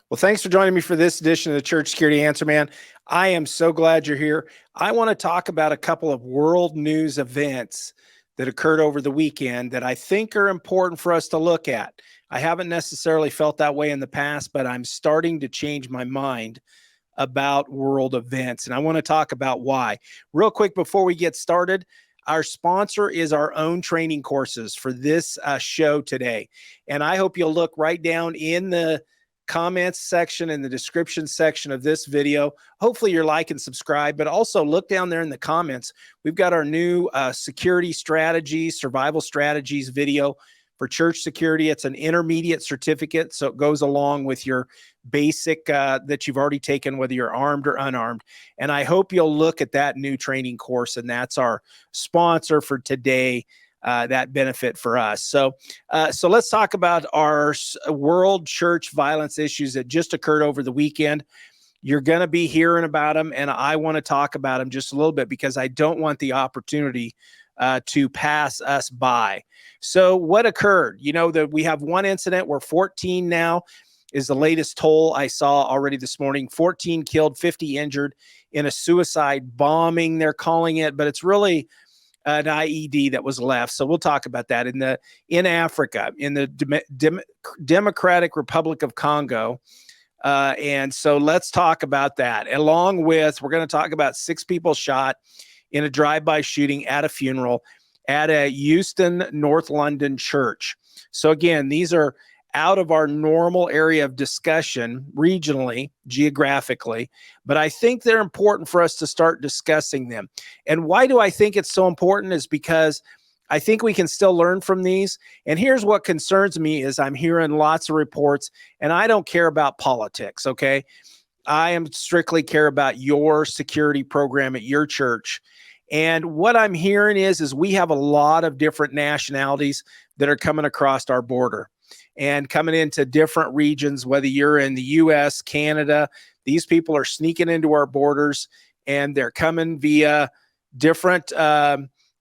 Well, thanks for joining me for this edition of the Church Security Answer Man. I am so glad you're here. I want to talk about a couple of world news events that occurred over the weekend that I think are important for us to look at. I haven't necessarily felt that way in the past, but I'm starting to change my mind about world events, and I want to talk about why. Real quick before we get started, our sponsor is our own training courses for this show today. And I hope you'll look right down in the comments section in the description section of this video. Hopefully you're like and subscribe, but also look down there in the comments. We've got our new security strategies, survival strategies video for church security. It's an intermediate certificate, so it goes along with your basic that you've already taken, whether you're armed or unarmed. And I hope you'll look at that new training course, and that's our sponsor for today. That benefit for us. So let's talk about our world church violence issues that just occurred over the weekend. You're going to be hearing about them, and I want to talk about them just a little bit because I don't want the opportunity to pass us by. So what occurred? You know that we have one incident where 14 now is the latest toll I saw already this morning. 14 killed, 50 injured in a suicide bombing, they're calling it, but it's really an IED that was left. So we'll talk about that. In Africa, in the Democratic Republic of Congo. And so let's talk about that. Along with, we're going to talk about 6 people shot in a drive-by shooting at a funeral at a Euston, North London church. So again, these are out of our normal area of discussion regionally, geographically, but I think they're important for us to start discussing them. And why do I think it's so important is because I think we can still learn from these. And here's what concerns me is I'm hearing lots of reports, and I don't care about politics, okay? I am strictly care about your security program at your church. And what I'm hearing is we have a lot of different nationalities that are coming across our border and coming into different regions, whether you're in the US, Canada. These people are sneaking into our borders, and they're coming via different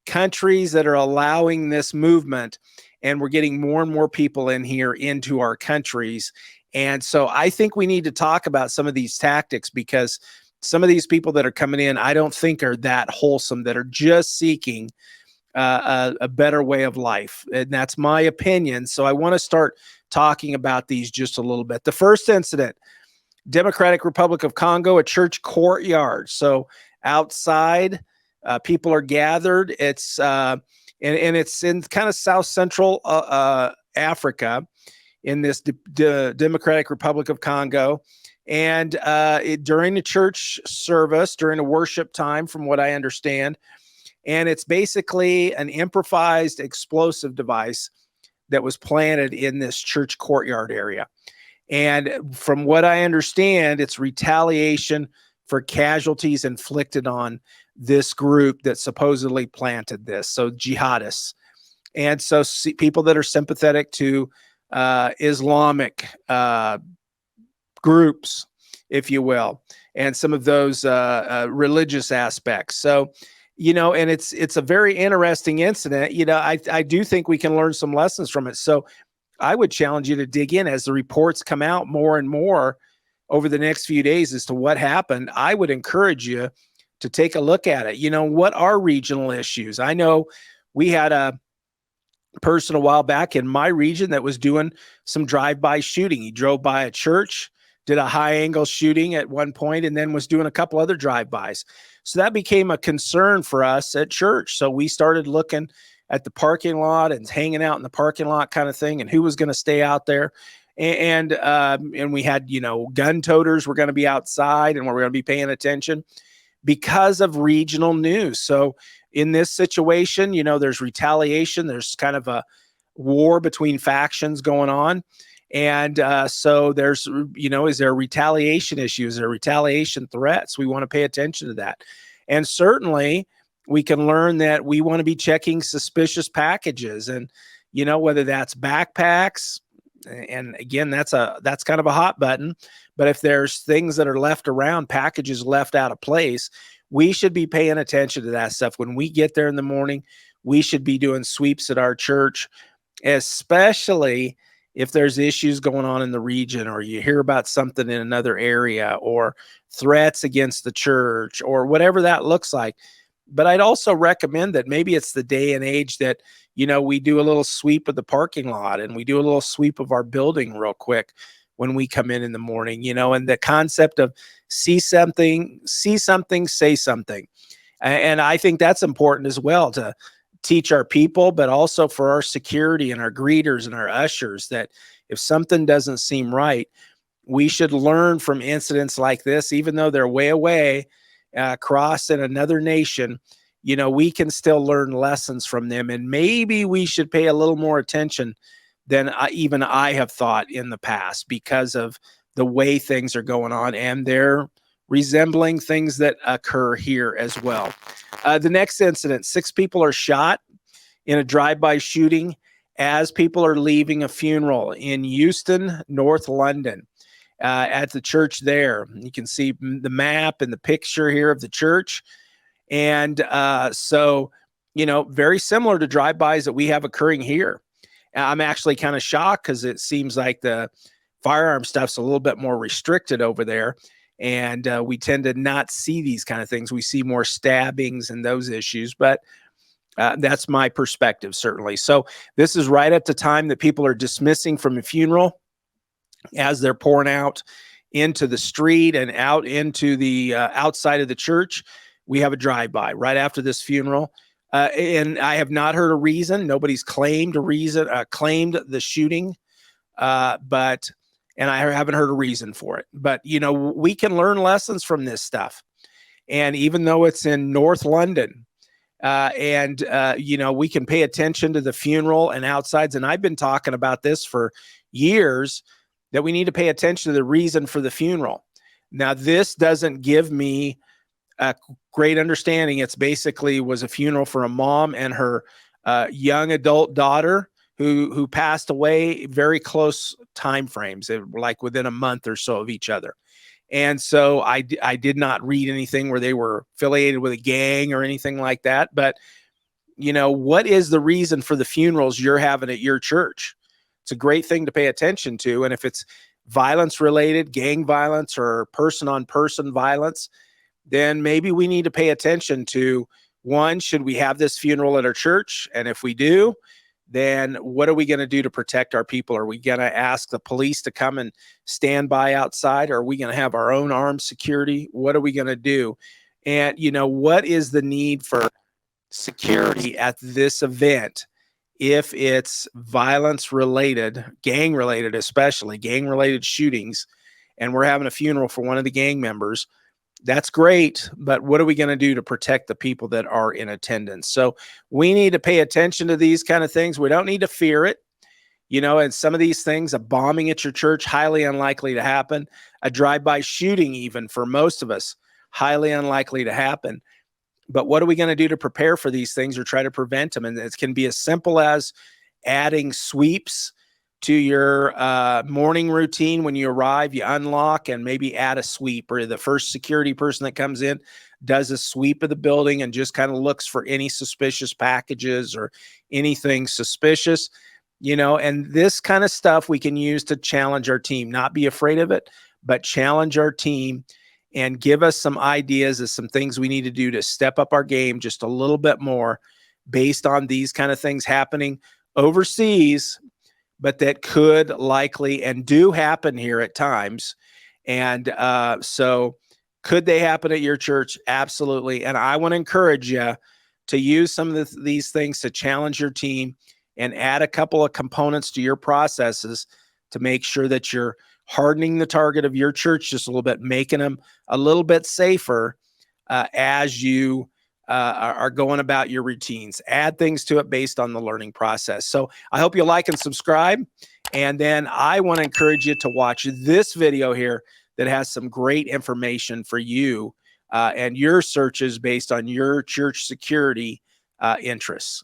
countries that are allowing this movement. And we're getting more and more people in here into our countries. And so I think we need to talk about some of these tactics, because some of these people that are coming in, I don't think are that wholesome, that are just seeking a better way of life. And that's my opinion. So I want to start talking about these just a little bit. The first incident, Democratic Republic of Congo, a church courtyard. So outside, people are gathered. It's and it's in kind of South Central Africa, in this Democratic Republic of Congo. And during the church service, during a worship time, from what I understand, and it's basically an improvised explosive device that was planted in this church courtyard area. And from what I understand, it's retaliation for casualties inflicted on this group that supposedly planted this. So jihadists. And so people that are sympathetic to Islamic groups, if you will, and some of those religious aspects. So, you know, and it's a very interesting incident. You know, I do think we can learn some lessons from it. So I would challenge you to dig in as the reports come out more and more over the next few days as to what happened. I would encourage you to take a look at it. You know, what are regional issues? I know we had a person a while back in my region that was doing some drive-by shooting. He drove by a church, did a high-angle shooting at one point, and then was doing a couple other drive-bys. So that became a concern for us at church. So we started looking at the parking lot and hanging out in the parking lot kind of thing, and who was going to stay out there. And we had, you know, gun toters were going to be outside, and we're going to be paying attention because of regional news. So in this situation, you know, there's retaliation. There's kind of a war between factions going on. And so there's, you know, is there retaliation issues? Is there retaliation threats? We want to pay attention to that. And certainly we can learn that we want to be checking suspicious packages, and, you know, whether that's backpacks, and again, that's kind of a hot button, but if there's things that are left around, packages left out of place, we should be paying attention to that stuff. When we get there in the morning, we should be doing sweeps at our church, especially if there's issues going on in the region, or you hear about something in another area, or threats against the church, or whatever that looks like. But I'd also recommend that maybe it's the day and age that, we do a little sweep of the parking lot, and we do a little sweep of our building real quick when we come in the morning, and the concept of see something, say something. And I think that's important as well, to teach our people, but also for our security and our greeters and our ushers, that if something doesn't seem right, we should learn from incidents like this, even though they're way away, across in another nation. We can still learn lessons from them, and maybe we should pay a little more attention than even I have thought in the past, because of the way things are going on, and they're resembling things that occur here as well. The next incident: 6 people are shot in a drive-by shooting as people are leaving a funeral in Euston, North London, at the church there. You can see the map and the picture here of the church. And so, very similar to drive-bys that we have occurring here. I'm actually kind of shocked, because it seems like the firearm stuff's a little bit more restricted over there. And we tend to not see these kind of things. We see more stabbings and those issues, but that's my perspective, certainly. So this is right at the time that people are dismissing from a funeral, as they're pouring out into the street and out into the outside of the church. We have a drive-by right after this funeral. And I have not heard a reason. Nobody's claimed a reason, claimed the shooting, and I haven't heard a reason for it. But, we can learn lessons from this stuff. And even though it's in North London, we can pay attention to the funeral and outsides. And I've been talking about this for years, that we need to pay attention to the reason for the funeral. Now, this doesn't give me a great understanding. It's basically was a funeral for a mom and her young adult daughter who passed away very close time frames, like within a month or so of each other. And so I did not read anything where they were affiliated with a gang or anything like that. But, what is the reason for the funerals you're having at your church? It's a great thing to pay attention to. And if it's violence related, gang violence, or person on person violence, then maybe we need to pay attention to, one, should we have this funeral at our church? And if we do, then what are we going to do to protect our people? Are we going to ask the police to come and stand by outside? Or are we going to have our own armed security? What are we going to do? And, what is the need for security at this event? If it's violence related, gang related, especially gang related shootings, and we're having a funeral for one of the gang members, that's great. But what are we going to do to protect the people that are in attendance? So we need to pay attention to these kind of things. We don't need to fear it. And some of these things, a bombing at your church, highly unlikely to happen. A drive-by shooting, even for most of us, highly unlikely to happen. But what are we going to do to prepare for these things or try to prevent them? And it can be as simple as adding sweeps to your morning routine. When you arrive, you unlock and maybe add a sweep, or the first security person that comes in does a sweep of the building and just kind of looks for any suspicious packages or anything suspicious, and this kind of stuff we can use to challenge our team, not be afraid of it, but challenge our team and give us some ideas of some things we need to do to step up our game just a little bit more, based on these kind of things happening overseas, but that could likely and do happen here at times. And so could they happen at your church? Absolutely. And I want to encourage you to use some of these things to challenge your team and add a couple of components to your processes to make sure that you're hardening the target of your church just a little bit, making them a little bit safer as you are going about your routines. Add things to it based on the learning process. So I hope you like and subscribe. And then I want to encourage you to watch this video here that has some great information for you and your searches based on your church security interests.